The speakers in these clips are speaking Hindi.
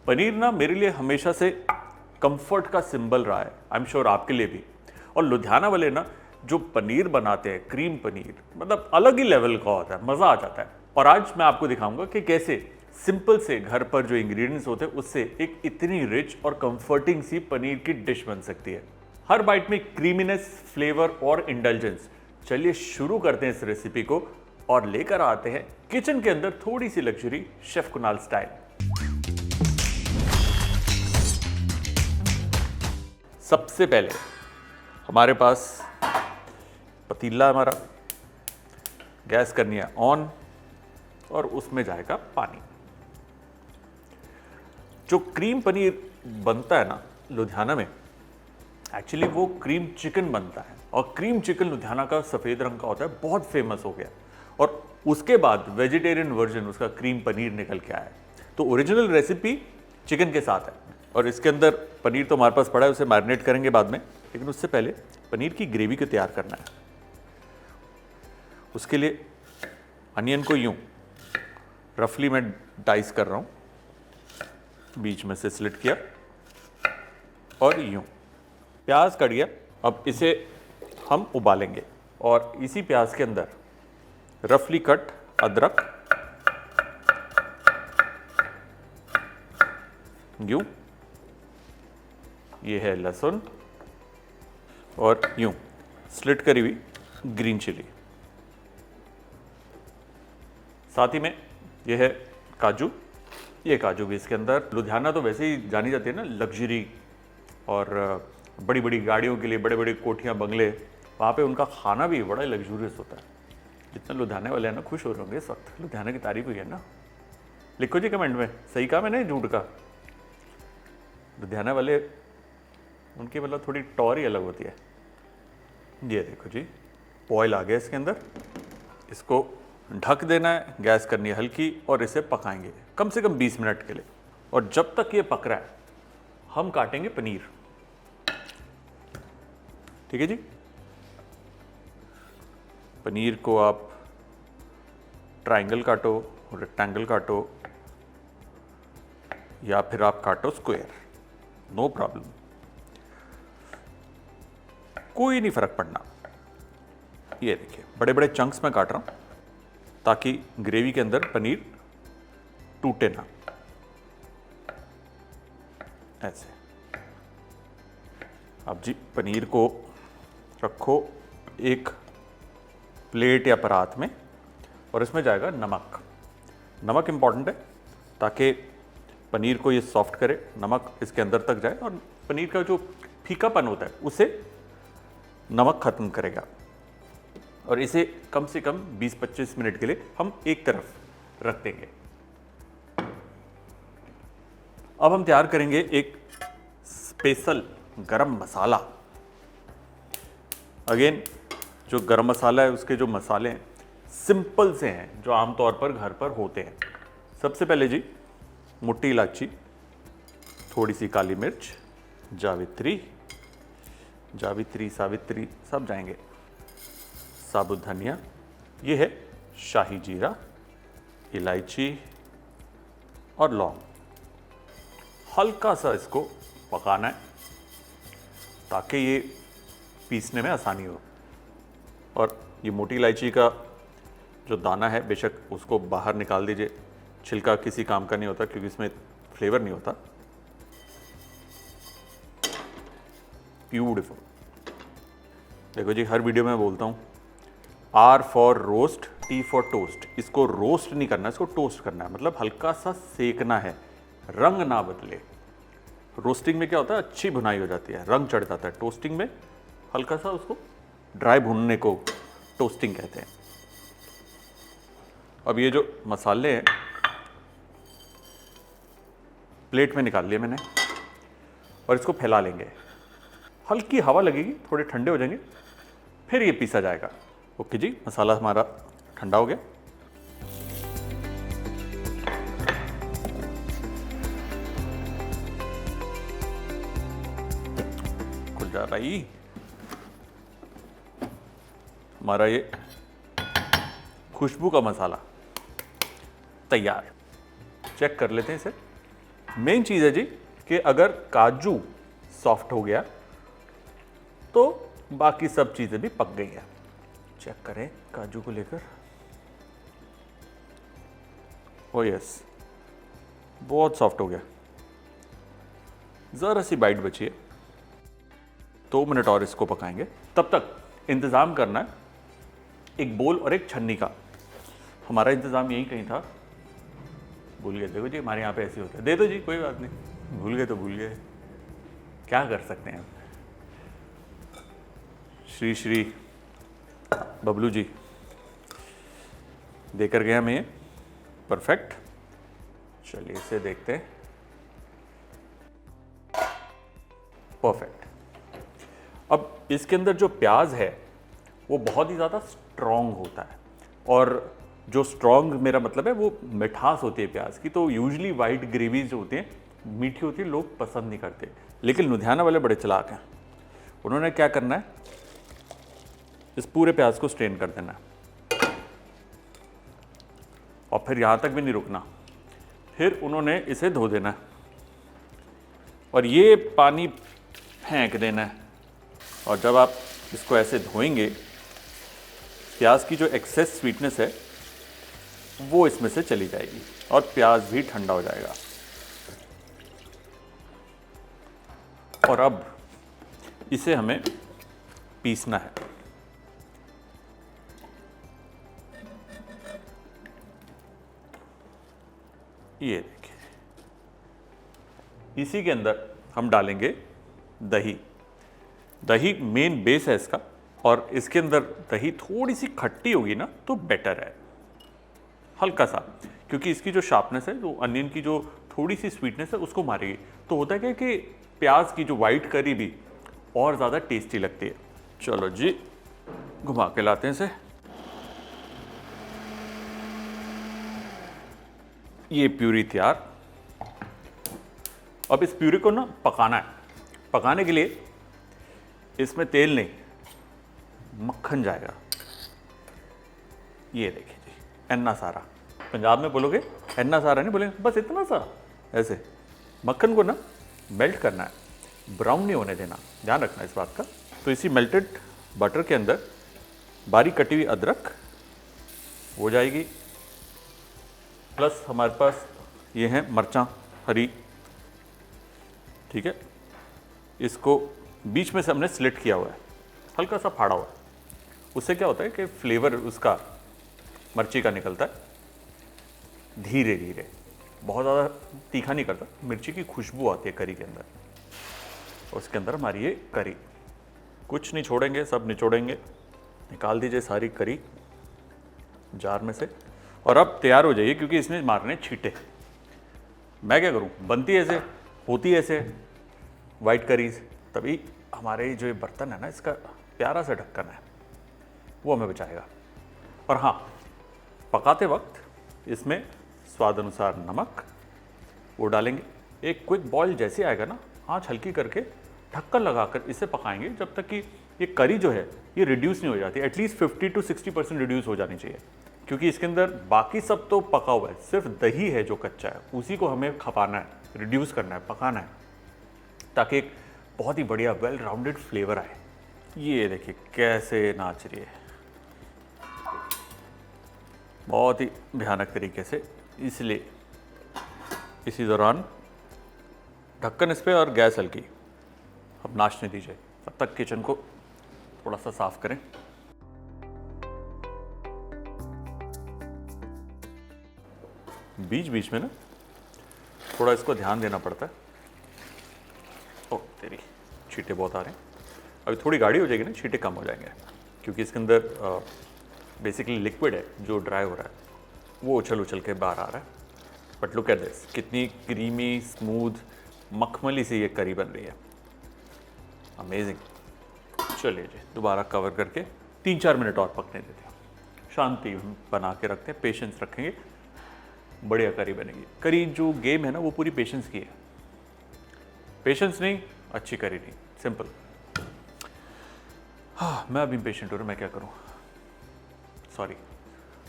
पनीर ना मेरे लिए हमेशा से कंफर्ट का सिंबल रहा है, आई एम श्योर आपके लिए भी। और लुधियाना वाले ना जो पनीर बनाते हैं, क्रीम पनीर, मतलब अलग ही लेवल का होता है, मज़ा आ जाता है। और आज मैं आपको दिखाऊंगा कि कैसे सिंपल से घर पर जो इंग्रेडिएंट्स होते हैं उससे एक इतनी रिच और कंफर्टिंग सी पनीर की डिश बन सकती है। हर बाइट में क्रीमीनेस, फ्लेवर और इंडल्जेंस। चलिए शुरू करते हैं इस रेसिपी को और लेकर आते हैं किचन के अंदर थोड़ी सी लग्जरी, शेफ कुणाल स्टाइल। सबसे पहले हमारे पास पतीला, हमारा गैस करनी है ऑन और उसमें जाएगा पानी। जो क्रीम पनीर बनता है ना लुधियाना में, एक्चुअली वो क्रीम चिकन बनता है और क्रीम चिकन लुधियाना का सफ़ेद रंग का होता है, बहुत फेमस हो गया। और उसके बाद वेजिटेरियन वर्जन उसका क्रीम पनीर निकल के आया है। तो ओरिजिनल रेसिपी चिकन के साथ है और इसके अंदर पनीर तो हमारे पास पड़ा है, उसे मैरिनेट करेंगे बाद में, लेकिन उससे पहले पनीर की ग्रेवी को तैयार करना है। उसके लिए अनियन को यूं रफली मैं डाइस कर रहा हूँ, बीच में से स्लिट किया और यूं प्याज कट गया। अब इसे हम उबालेंगे और इसी प्याज के अंदर रफली कट अदरक, यूं, ये है लहसुन और यूं स्लिट करी हुई ग्रीन चिली। साथ ही में ये है काजू। ये काजू भी इसके अंदर। लुधियाना तो वैसे ही जानी जाती है ना लग्जरी और बड़ी बड़ी गाड़ियों के लिए, बड़े बड़े कोठियाँ, बंगले, वहाँ पे उनका खाना भी बड़ा लग्जूरियस होता है। जितना लुधियाने वाले हैं ना खुश हो रहे होंगे इस वक्त, लुधियाना की तारीफ हुई है ना। लिखो जी कमेंट में, सही कहा मैंने झूठ का। लुधियाना वाले, उनकी मतलब थोड़ी टौर ही अलग होती है। ये देखो जी, ऑयल आ गया इसके अंदर। इसको ढक देना है, गैस करनी है हल्की और इसे पकाएंगे कम से कम 20 मिनट के लिए। और जब तक ये पक रहा है हम काटेंगे पनीर। ठीक है जी। पनीर को आप ट्रायंगल काटो, रेक्टेंगल काटो या फिर आप काटो स्क्वायर, नो प्रॉब्लम, कोई नहीं फर्क पड़ना। ये देखिए बड़े बड़े चंक्स में काट रहा हूं ताकि ग्रेवी के अंदर पनीर टूटे ना, ऐसे। अब जी पनीर को रखो एक प्लेट या परात में और इसमें जाएगा नमक। नमक इंपॉर्टेंट है ताकि पनीर को ये सॉफ्ट करे, नमक इसके अंदर तक जाए और पनीर का जो फीकापन होता है उसे नमक खत्म करेगा। और इसे कम से कम 20-25 मिनट के लिए हम एक तरफ रख देंगे। अब हम तैयार करेंगे एक स्पेशल गरम मसाला। अगेन जो गरम मसाला है उसके जो मसाले हैं सिंपल से हैं, जो आमतौर पर घर पर होते हैं। सबसे पहले जी मोटी इलायची, थोड़ी सी काली मिर्च, जावित्री, सावित्री सब जाएंगे, साबुत धनिया, ये है शाही जीरा, इलायची और लौंग। हल्का सा इसको पकाना है ताकि ये पीसने में आसानी हो। और ये मोटी इलायची का जो दाना है बेशक उसको बाहर निकाल दीजिए, छिलका किसी काम का नहीं होता क्योंकि इसमें फ्लेवर नहीं होता। ब्यूटीफुल। देखो जी हर वीडियो में बोलता हूँ R for roast, T for toast. इसको रोस्ट नहीं करना, इसको टोस्ट करना है, मतलब हल्का सा सेकना है, रंग ना बदले। रोस्टिंग में क्या होता है, अच्छी भुनाई हो जाती है, रंग चढ़ जाता है। टोस्टिंग में हल्का सा उसको ड्राई भूनने को टोस्टिंग कहते हैं। अब ये जो मसाले हैं प्लेट में निकाल लिए मैंने और इसको फैला लेंगे। हल्की हवा लगेगी, थोड़े ठंडे हो जाएंगे, फिर ये पीसा जाएगा। ओके जी, मसाला हमारा ठंडा हो गया। खुल जा भाई। हमारा ये खुशबू का मसाला तैयार। चेक कर लेते हैं इसे। मेन चीज़ है जी कि अगर काजू सॉफ्ट हो गया तो बाकी सब चीज़ें भी पक गई हैं। चेक करें काजू को लेकर। ओ यस, बहुत सॉफ्ट हो गया। ज़रा सी बाइट बची है, 2 मिनट और इसको पकाएंगे। तब तक इंतज़ाम करना है एक बोल और एक छन्नी का। हमारा इंतज़ाम यही कहीं था, भूल गए। देखो जी हमारे यहाँ पे ऐसे होता है, दे दो जी कोई बात नहीं, भूल गए तो भूल गए, क्या कर सकते हैं। श्री श्री बबलू जी देकर गया हमें, परफेक्ट। चलिए इसे देखते हैं, परफेक्ट। अब इसके अंदर जो प्याज है वो बहुत ही ज़्यादा स्ट्रॉन्ग होता है, और जो स्ट्रॉन्ग मेरा मतलब है वो मिठास होती है प्याज की। तो यूजली वाइट ग्रेवीज जो होती हैं मीठी होती है, लोग पसंद नहीं करते। लेकिन लुधियाना वाले बड़े चालाक हैं, उन्होंने क्या करना है, इस पूरे प्याज को स्ट्रेन कर देना है और फिर यहाँ तक भी नहीं रुकना, फिर उन्होंने इसे धो देना है और ये पानी फेंक देना है। और जब आप इसको ऐसे धोएंगे, प्याज की जो एक्सेस स्वीटनेस है वो इसमें से चली जाएगी और प्याज भी ठंडा हो जाएगा। और अब इसे हमें पीसना है। ये देखिए, इसी के अंदर हम डालेंगे दही। दही मेन बेस है इसका, और इसके अंदर दही थोड़ी सी खट्टी होगी ना तो बेटर है, हल्का सा, क्योंकि इसकी जो शार्पनेस है, जो अनियन की जो थोड़ी सी स्वीटनेस है उसको मारेगी। तो होता है क्या कि प्याज की जो वाइट करी भी और ज़्यादा टेस्टी लगती है। चलो जी घुमा के लाते हैं इसे। ये प्यूरी तैयार। अब इस प्यूरी को ना पकाना है। पकाने के लिए इसमें तेल नहीं, मक्खन जाएगा। ये देखिए जी, इतना सारा। पंजाब में बोलोगे इतना सारा नहीं बोलेंगे, बस इतना सा। ऐसे मक्खन को ना मेल्ट करना है, ब्राउन नहीं होने देना, ध्यान रखना इस बात का। तो इसी मेल्टेड बटर के अंदर बारीक कटी हुई अदरक हो जाएगी, प्लस हमारे पास ये हैं मर्चां हरी, ठीक है। इसको बीच में से हमने स्लिट किया हुआ है, हल्का सा फाड़ा हुआ है। उससे क्या होता है कि फ्लेवर उसका मिर्ची का निकलता है धीरे धीरे, बहुत ज़्यादा तीखा नहीं करता। मिर्ची की खुशबू आती है करी के अंदर। उसके अंदर हमारी ये करी, कुछ नहीं छोड़ेंगे, सब निचोड़ेंगे। निकाल दीजिए सारी करी जार में से। और अब तैयार हो जाइए, क्योंकि इसमें मारने छींटे। मैं क्या करूं, बनती ऐसे, होती ऐसे वाइट करीज, तभी हमारे जो ये बर्तन है ना, इसका प्यारा सा ढक्कन है, वो हमें बचाएगा। और हाँ, पकाते वक्त इसमें स्वाद अनुसार नमक वो डालेंगे। एक क्विक बॉईल जैसे आएगा ना, आँच हल्की करके ढक्कन लगाकर इसे पकाएंगे जब तक कि ये करी जो है ये रिड्यूस नहीं हो जाती। एटलीस्ट 50 to 60% रिड्यूस हो जानी चाहिए, क्योंकि इसके अंदर बाकी सब तो पका हुआ है, सिर्फ दही है जो कच्चा है, उसी को हमें खपाना है, रिड्यूस करना है, पकाना है, ताकि एक बहुत ही बढ़िया वेल राउंडेड फ्लेवर आए। ये देखिए कैसे नाच रही है, बहुत ही भयानक तरीके से। इसलिए इसी दौरान ढक्कन इस पे और गैस हल्की, अब नाचने दीजिए। तब तक किचन को थोड़ा सा साफ करें। बीच बीच में ना थोड़ा इसको ध्यान देना पड़ता है। ओ तेरी, छींटे बहुत आ रहे हैं। अभी थोड़ी गाढ़ी हो जाएगी ना, छींटे कम हो जाएंगे, क्योंकि इसके अंदर बेसिकली लिक्विड है जो ड्राई हो रहा है, वो उछल उछल के बाहर आ रहा है। बट लुक एट दिस, कितनी क्रीमी स्मूथ मखमली सी ये करी बन रही है, अमेजिंग। चलिए जी, दोबारा कवर करके 3-4 मिनट और पकने देते हैं। शांति बना के रखते हैं, पेशेंस रखेंगे, बढ़िया करी बनेगी। करी जो गेम है ना, वो पूरी पेशेंस की है। पेशेंस नहीं, अच्छी करी नहीं, सिंपल। हाँ, मैं अभी पेशेंट हो रहा, मैं क्या करूँ, सॉरी।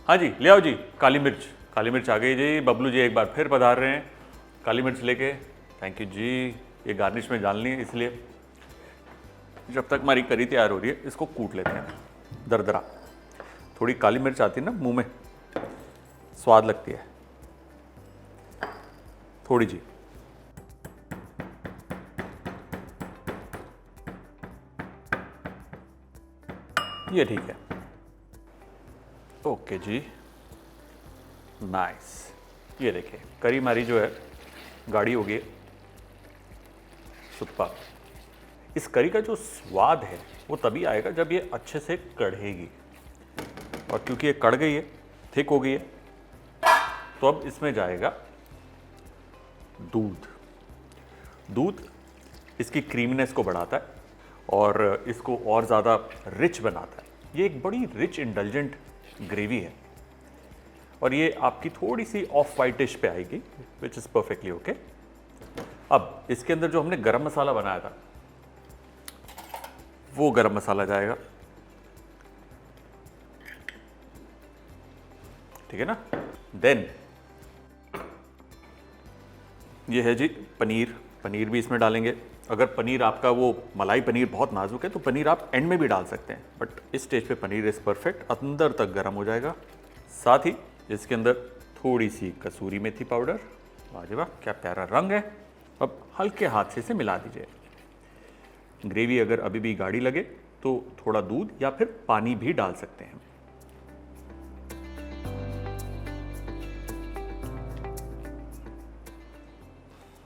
हाँ जी, ले आओ जी काली मिर्च। काली मिर्च आ गई जी। बबलू जी एक बार फिर पधार रहे हैं। काली मिर्च लेके, थैंक यू जी, ये गार्निश में डालनी है, इसलिए जब तक हमारी करी तैयार हो रही है इसको कूट लेते हैं दरदरा। थोड़ी काली मिर्च आती है ना मुंह में, स्वाद लगती है थोड़ी जी। ये ठीक है, ओके जी, नाइस। ये देखिए करी हमारी जो है गाढ़ी हो गई, सुपर। इस करी का जो स्वाद है वो तभी आएगा जब ये अच्छे से कढ़ेगी, और क्योंकि ये कढ़ गई है, थिक हो गई है, तो अब इसमें जाएगा दूध। दूध इसकी क्रीमीनेस को बढ़ाता है और इसको और ज़्यादा रिच बनाता है। ये एक बड़ी रिच इंडल्जेंट ग्रेवी है और ये आपकी थोड़ी सी ऑफ वाइटिश पे आएगी, विच इज़ परफेक्टली ओके। अब इसके अंदर जो हमने गरम मसाला बनाया था वो गरम मसाला जाएगा, ठीक है ना। देन ये है जी पनीर, पनीर भी इसमें डालेंगे। अगर पनीर आपका वो मलाई पनीर बहुत नाजुक है तो पनीर आप एंड में भी डाल सकते हैं, बट इस स्टेज पे पनीर इज़ परफेक्ट, अंदर तक गर्म हो जाएगा। साथ ही इसके अंदर थोड़ी सी कसूरी मेथी पाउडर, वाह क्या प्यारा रंग है। अब हल्के हाथ से इसे मिला दीजिए। ग्रेवी अगर अभी भी गाढ़ी लगे तो थोड़ा दूध या फिर पानी भी डाल सकते हैं।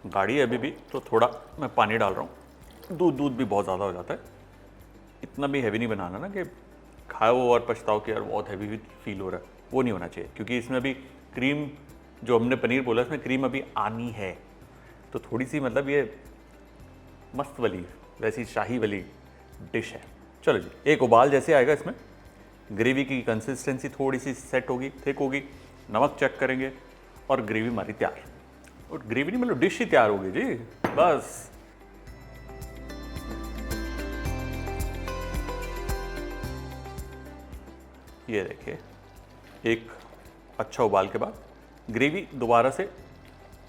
गाढ़ी है अभी भी तो थोड़ा मैं पानी डाल रहा हूँ। दूध भी बहुत ज़्यादा हो जाता है, इतना भी हैवी नहीं बनाना ना कि खाओ और पछताओ कि यार बहुत हैवी फील हो रहा है, वो नहीं होना चाहिए। क्योंकि इसमें अभी क्रीम, जो हमने पनीर बोला इसमें क्रीम अभी आनी है, तो थोड़ी सी मतलब ये मस्त वाली वैसी शाही वाली डिश है। चलो जी, एक उबाल जैसे आएगा इसमें, ग्रेवी की कंसिस्टेंसी थोड़ी सी सेट होगी, थिक होगी, नमक चेक करेंगे और ग्रेवी हमारी तैयार। और ग्रेवी नहीं मतलब डिश ही तैयार होगी जी, बस। ये देखिए एक अच्छा उबाल के बाद ग्रेवी दोबारा से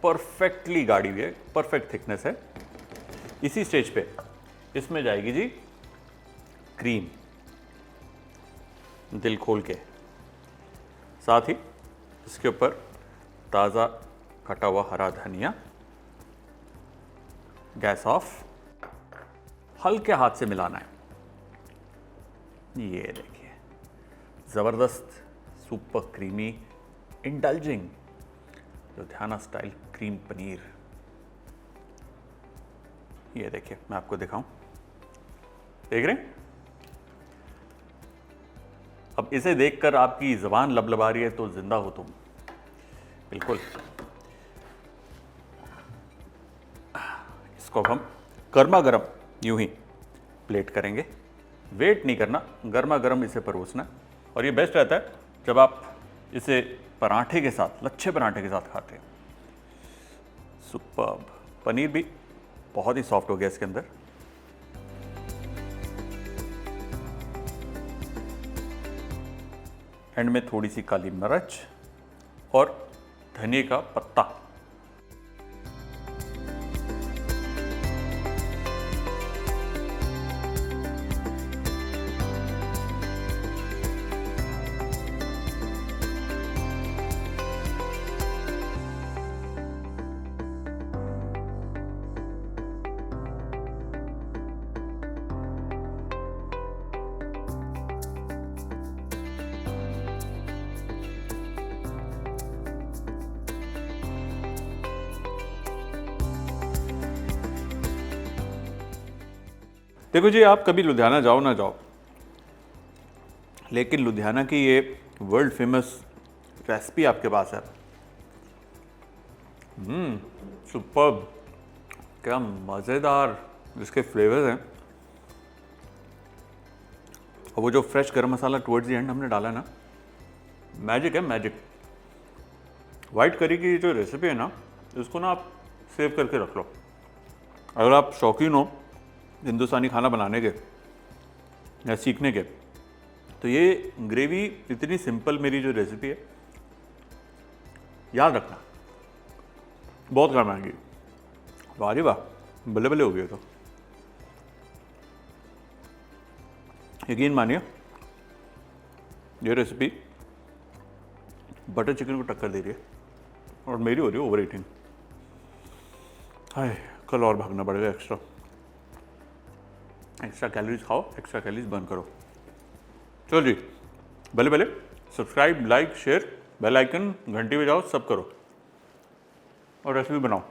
परफेक्टली गाढ़ी हुई है, परफेक्ट थिकनेस है। इसी स्टेज पे इसमें जाएगी जी क्रीम, दिल खोल के। साथ ही इसके ऊपर ताज़ा कटा हुआ हरा धनिया, गैस ऑफ, हल्के हाथ से मिलाना है। ये देखिए ज़बरदस्त super creamy indulging Ludhiana style cream paneer. ये देखिए मैं आपको दिखाऊं, देख रहे हैं? अब इसे देखकर आपकी ज़बान लबलबा रही है तो जिंदा हो तुम, बिल्कुल। इसको अब हम गर्मा गर्म यूं ही प्लेट करेंगे, वेट नहीं करना, गर्मा गर्म इसे परोसना। और ये बेस्ट रहता है जब आप इसे पराठे के साथ, लच्छे पराठे के साथ खाते हैं। सुपर्ब। पनीर भी बहुत ही सॉफ्ट हो गया इसके अंदर। एंड में थोड़ी सी काली मिर्च और धनिया का पत्ता। देखो जी, आप कभी लुधियाना जाओ ना जाओ, लेकिन लुधियाना की ये वर्ल्ड फेमस रेसिपी आपके पास है। सुपर्ब, क्या मज़ेदार इसके फ्लेवर्स हैं। और वो जो फ्रेश गरम मसाला टुवर्ड्स द एंड हमने डाला ना, मैजिक है, मैजिक। वाइट करी की जो रेसिपी है ना, इसको ना आप सेव करके रख लो। अगर आप शौकीन हो हिंदुस्तानी खाना बनाने के या सीखने के, तो ये ग्रेवी इतनी सिंपल मेरी जो रेसिपी है, याद रखना बहुत गर्माएंगी। वाह जी वाह, बल्ले बल्ले हो गए। तो यकीन मानिए ये रेसिपी बटर चिकन को टक्कर दे रही है और मेरी हो रही है ओवर ईटिंग। हाय, कल और भागना पड़ेगा एक्स्ट्रा कैलोरीज खाओ, एक्स्ट्रा कैलोरीज बर्न करो। चलो जी, भले भले subscribe, like, share, bell icon, घंटी बजाओ, सब करो और रेसिपी बनाओ।